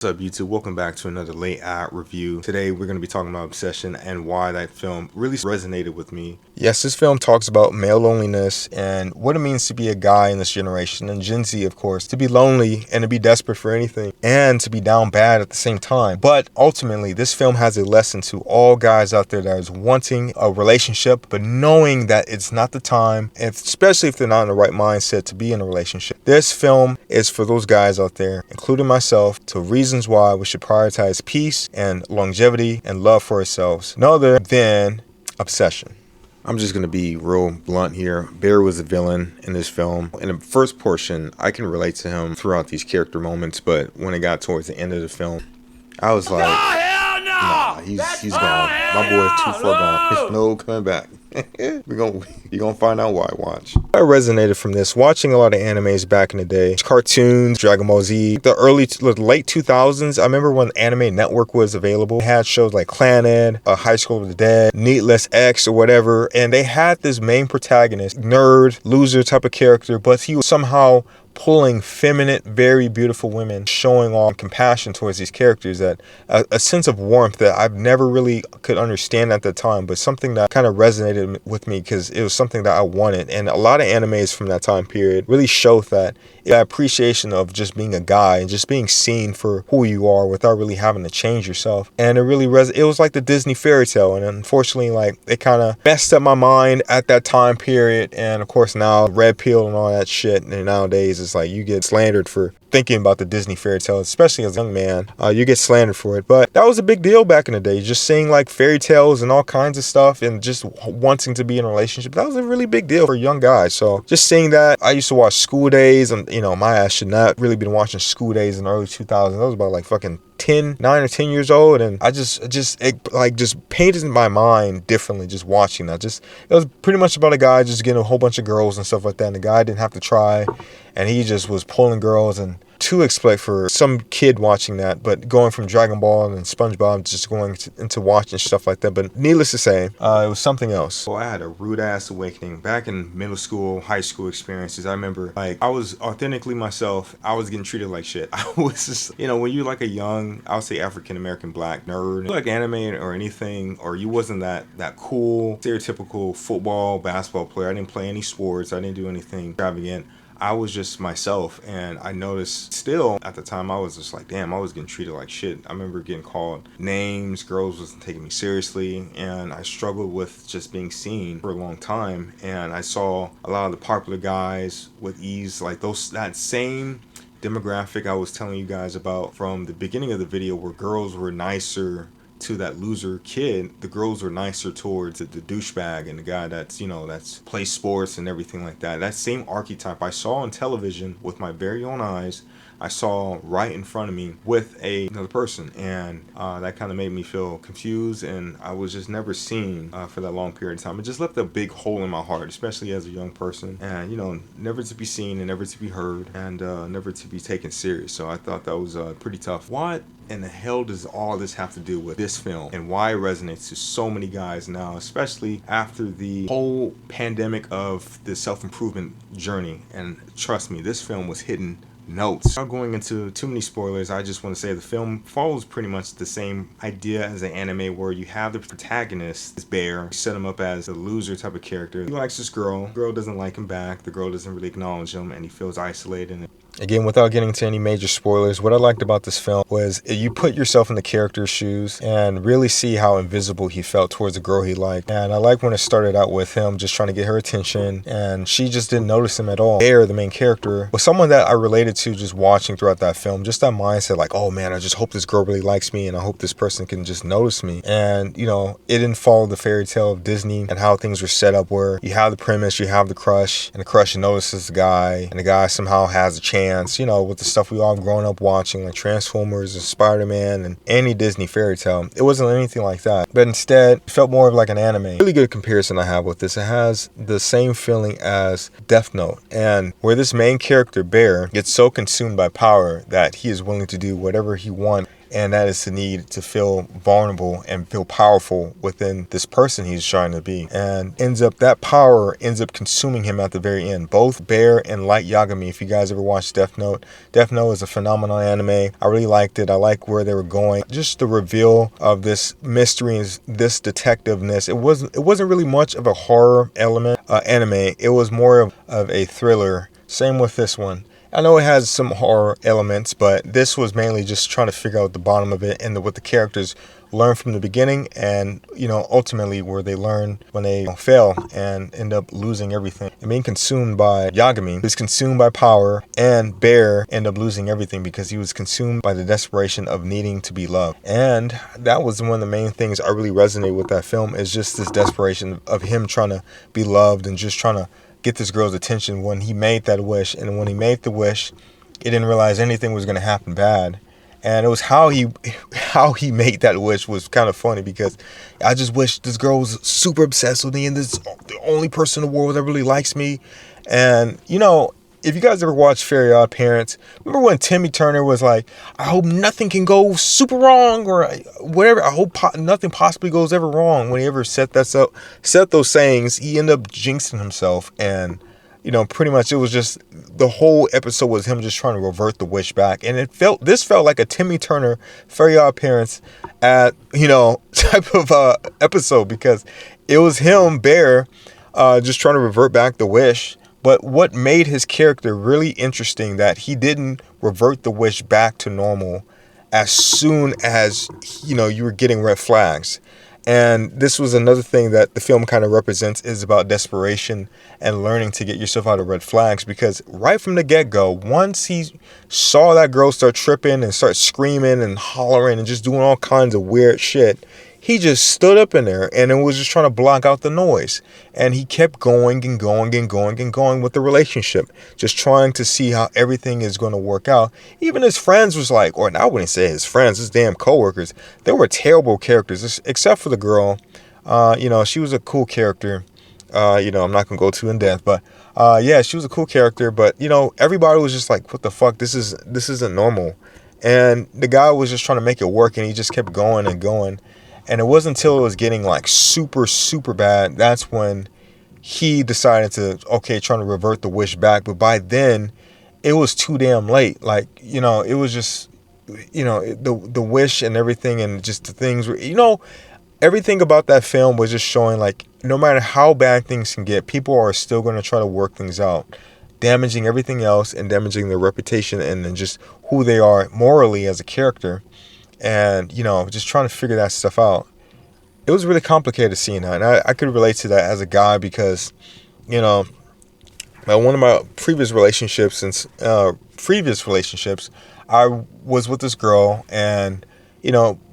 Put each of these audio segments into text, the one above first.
What's up, YouTube? Welcome back to another late ad review. Today we're going to be talking about Obsession and why that film really resonated with me. Yes, this film talks about male loneliness and what it means to be a guy in this generation, and Gen Z, of course, to be lonely and to be desperate for anything and to be down bad at the same time. But ultimately, this film has a lesson to all guys out there that is wanting a relationship, but knowing that it's not the time, especially if they're not in the right mindset to be in a relationship. This film is for those guys out there, including myself, to reason why we should prioritize peace and longevity and love for ourselves, no other than Obsession. I'm just going to be real blunt here. Bear was the villain in this film. In the first portion, I can relate to him throughout these character moments, but when it got towards the end of the film, I was like, nah, he's gone. My boy's too far gone. There's no coming back. You're gonna find out why. Watch. I resonated from this, watching a lot of animes back in the day, cartoons, Dragon Ball Z, the late 2000s. I remember when Anime Network was available. They had shows like Clannad, High School of the Dead, Needless X or whatever, and they had this main protagonist, nerd, loser type of character, but he was somehow pulling feminine, very beautiful women, showing all compassion towards these characters, that a sense of warmth that I've never really could understand at the time, but something that kind of resonated with me because it was something that I wanted. And a lot of animes from that time period really show that appreciation of just being a guy and just being seen for who you are without really having to change yourself. And it really it was like the Disney fairy tale, and unfortunately, like, it kind of messed up my mind at that time period. And of course now red pill and all that shit, and nowadays it's like you get slandered for thinking about the Disney fairy tale, especially as a young man. You get slandered for it, but that was a big deal back in the day, just seeing like fairy tales and all kinds of stuff and just wanting to be in a relationship. That was a really big deal for young guys. So just seeing that, I used to watch School Days, and my ass should not really been watching School Days in the early 2000s. I was about like fucking 9 or 10 years old, and I just painted in my mind differently just watching that. It was pretty much about a guy just getting a whole bunch of girls and stuff like that, and the guy didn't have to try, and he just was pulling girls. And to expect for some kid watching that, but going from Dragon Ball and SpongeBob just going into watching stuff like that. But needless to say, it was something else. Well, I had a rude ass awakening back in middle school, high school experiences. I remember, like, I was authentically myself. I was getting treated like shit. I was just, when you're like a young, I would say African American black nerd, like anime or anything, or you wasn't that cool, stereotypical football, basketball player. I didn't play any sports. I didn't do anything extravagant. I was just myself, and I noticed still at the time I was just like, damn, I was getting treated like shit. I remember getting called names, girls wasn't taking me seriously, and I struggled with just being seen for a long time. And I saw a lot of the popular guys with ease, like that same demographic I was telling you guys about from the beginning of the video, where girls were nicer to that loser kid. The girls were nicer towards the douchebag and the guy that's plays sports and everything like that. That same archetype I saw on television with my very own eyes, I saw right in front of me with another person, and that kind of made me feel confused, and I was just never seen for that long period of time. It just left a big hole in my heart, especially as a young person, and never to be seen and never to be heard, and never to be taken serious. So I thought that was pretty tough. What in the hell does all this have to do with this film, and why it resonates to so many guys now, especially after the whole pandemic of the self-improvement journey? And trust me, this film was hitting notes. Without going into too many spoilers, I just want to say the film follows pretty much the same idea as an anime, where you have the protagonist, this Bear, you set him up as a loser type of character. He likes this girl. The girl doesn't like him back. The girl doesn't really acknowledge him, and he feels isolated. Again, without getting into any major spoilers, what I liked about this film was you put yourself in the character's shoes and really see how invisible he felt towards the girl he liked. And I like when it started out with him just trying to get her attention, and she just didn't notice him at all. Bear, the main character, was someone that I related to just watching throughout that film. Just that mindset, like, oh man, I just hope this girl really likes me, and I hope this person can just notice me. And it didn't follow the fairy tale of Disney and how things were set up, where you have the premise, you have the crush, and the crush notices the guy, and the guy somehow has a chance, with the stuff we all have grown up watching, like Transformers and Spider-Man and any Disney fairy tale. It wasn't anything like that, but instead it felt more of like an anime. Really good comparison I have with this. It has the same feeling as Death Note, and where this main character, Bear, gets so consumed by power that he is willing to do whatever he wants and that is the need to feel vulnerable and feel powerful within this person he's trying to be. And that power ends up consuming him at the very end. Both Bear and Light Yagami, if you guys ever watched Death Note is a phenomenal anime. I really liked it. I like where they were going. Just the reveal of this mystery and this detectiveness. It wasn't really much of a horror element anime. It was more of a thriller. Same with this one. I know it has some horror elements, but this was mainly just trying to figure out the bottom of it and what the characters learn from the beginning, and ultimately where they learn when they fail and end up losing everything and being consumed by Yagami, who's consumed by power, and Bear end up losing everything because he was consumed by the desperation of needing to be loved. And that was one of the main things I really resonated with that film, is just this desperation of him trying to be loved and just trying to get this girl's attention when he made that wish. And when he made the wish, he didn't realize anything was going to happen bad. And it was how he made that wish was kind of funny, because I just wish this girl was super obsessed with me and this is the only person in the world that really likes me. And if you guys ever watched Fairly Odd Parents, remember when Timmy Turner was like, I hope nothing can go super wrong, or whatever. I hope nothing possibly goes ever wrong. When he ever set those sayings, he ended up jinxing himself. And, pretty much it was just, the whole episode was him just trying to revert the wish back. And this felt like a Timmy Turner, Fairly Odd Parents type of episode, because it was him, Bear, just trying to revert back the wish. But what made his character really interesting, that he didn't revert the wish back to normal as soon as, you were getting red flags. And this was another thing that the film kind of represents, is about desperation and learning to get yourself out of red flags. Because right from the get-go, once he saw that girl start tripping and start screaming and hollering and just doing all kinds of weird shit, he just stood up in there and it was just trying to block out the noise. And he kept going and going and going and going with the relationship, just trying to see how everything is going to work out. Even his friends was like, or I wouldn't say his friends, his damn coworkers, they were terrible characters, except for the girl. She was a cool character. I'm not going to go too in depth, but she was a cool character. But, everybody was just like, what the fuck? This isn't normal. And the guy was just trying to make it work, and he just kept going and going. And it wasn't until it was getting like super, super bad, that's when he decided to, trying to revert the wish back. But by then, it was too damn late. Like, it was just, the wish and everything, and just the things were, everything about that film was just showing, like, no matter how bad things can get, people are still going to try to work things out, damaging everything else and damaging their reputation and then just who they are morally as a character. And, just trying to figure that stuff out. It was really complicated seeing that. And I could relate to that as a guy because, one of my previous relationships, I was with this girl and,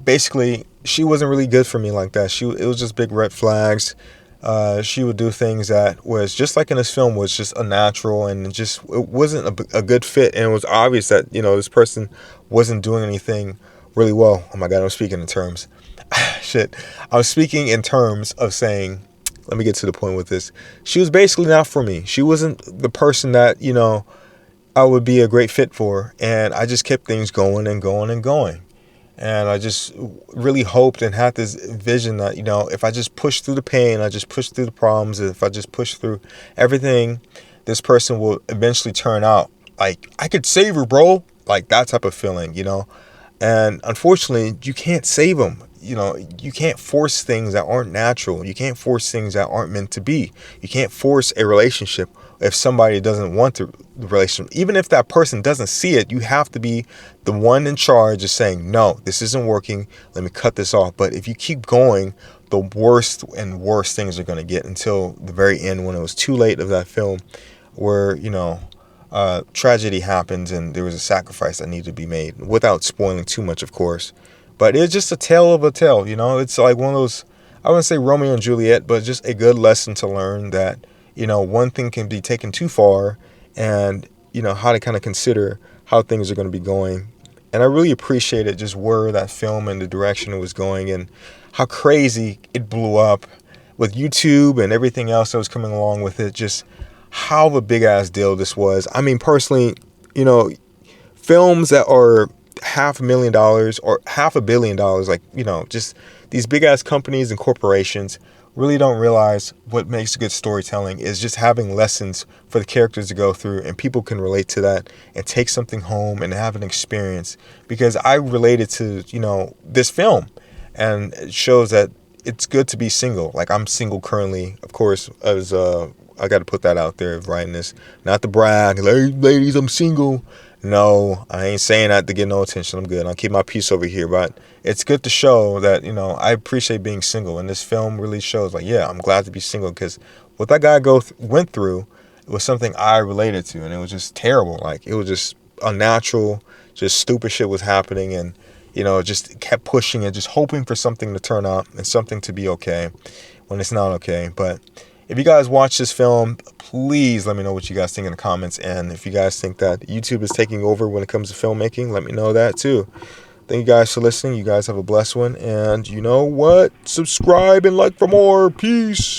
basically she wasn't really good for me like that. It was just big red flags. She would do things that was just like in this film, was just unnatural, and it wasn't a good fit. And it was obvious that, this person wasn't doing anything really well. Oh my God, I'm speaking in terms. Shit. I was speaking in terms of saying, let me get to the point with this. She was basically not for me. She wasn't the person that, I would be a great fit for. And I just kept things going and going and going. And I just really hoped and had this vision that, if I just push through the pain, I just push through the problems, if I just push through everything, this person will eventually turn out. Like, I could save her, bro. Like, that type of feeling, And unfortunately, you can't save them. You can't force things that aren't natural. You can't force things that aren't meant to be. You can't force a relationship if somebody doesn't want the relationship. Even if that person doesn't see it, you have to be the one in charge of saying, no, this isn't working. Let me cut this off. But if you keep going, the worst and worst things are going to get, until the very end, when it was too late of that film, where, tragedy happens and there was a sacrifice that needed to be made, without spoiling too much, of course. But it's just a tale of a tale, It's like one of those, I wouldn't say Romeo and Juliet, but just a good lesson to learn that, one thing can be taken too far, and, how to kind of consider how things are going to be going. And I really appreciated just where that film and the direction it was going, and how crazy it blew up with YouTube and everything else that was coming along with it. Just how of a big ass deal this was. I mean, personally, films that are $500,000 or $500 million, like, just these big ass companies and corporations really don't realize what makes good storytelling is just having lessons for the characters to go through, and people can relate to that and take something home and have an experience. Because I related to, this film, and it shows that it's good to be single. Like, I'm single currently, of course, as I got to put that out there, writing this, not to brag, like, hey, ladies, I'm single. No, I ain't saying that to get no attention. I'm good. I'll keep my peace over here. But it's good to show that, I appreciate being single. And this film really shows, like, yeah, I'm glad to be single, because what that guy went through was something I related to. And it was just terrible. Like, it was just unnatural. Just stupid shit was happening. And, just kept pushing and just hoping for something to turn up and something to be okay when it's not okay. But if you guys watch this film, please let me know what you guys think in the comments. And if you guys think that YouTube is taking over when it comes to filmmaking, let me know that too. Thank you guys for listening. You guys have a blessed one. And you know what? Subscribe and like for more. Peace.